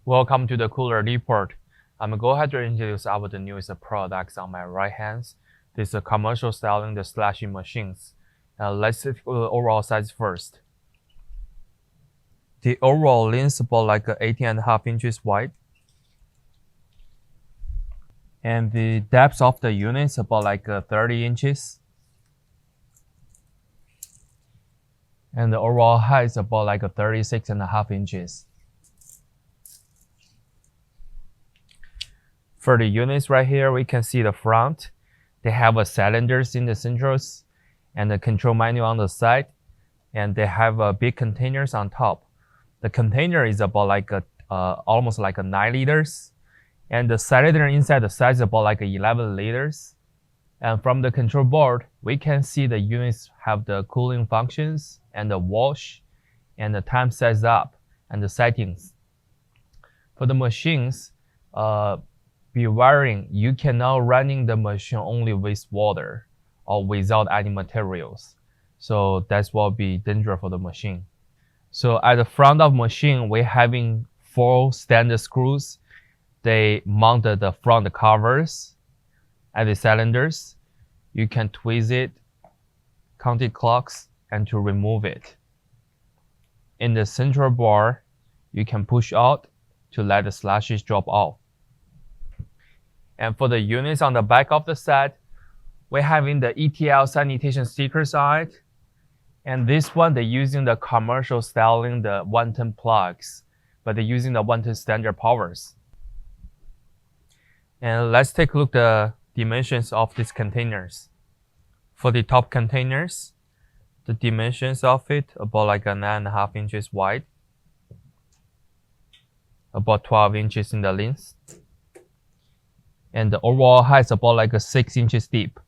Welcome to the Cooler Report. I'm going to go ahead and introduce our the newest products on my right hand. This is a commercial styling the Slush machines. Let's take the overall size first. The overall length is about like 18.5 inches wide. And the depth of the unit is about like 30 inches. And the overall height is about like 36.5 inches. For the units right here, we can see the front. They have a cylinders in the centers and the control manual on the side. And they have big containers on top. The container is about like almost like 9 liters. And the cylinder inside the size is about like 11 liters. And from the control board, we can see the units have the cooling functions and the wash and the time sets up and the settings. For the machines, be worrying, you cannot running the machine only with water or without any materials. So that's what will be dangerous for the machine. So at the front of machine, we're having 4 standard screws. They mounted the front covers at the cylinders. You can twist it, counterclocks, and to remove it. In the central bar, you can push out to let the slashes drop off. And for the units on the back of the set, we're having the ETL sanitation stickers on it. And this one, they're using the commercial styling, the 110 plugs, but they're using the 110 standard powers. And let's take a look at the dimensions of these containers. For the top containers, the dimensions of it about like 9.5 inches wide, about 12 inches in the length. And the overall height is about like 6 inches deep.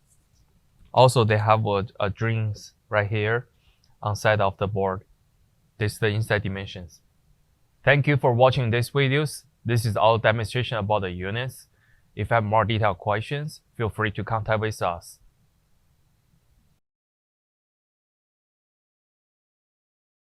Also, they have a drinks right here on side of the board. This is the inside dimensions. Thank you for watching these videos. This is our demonstration about the units. If you have more detailed questions, feel free to contact with us.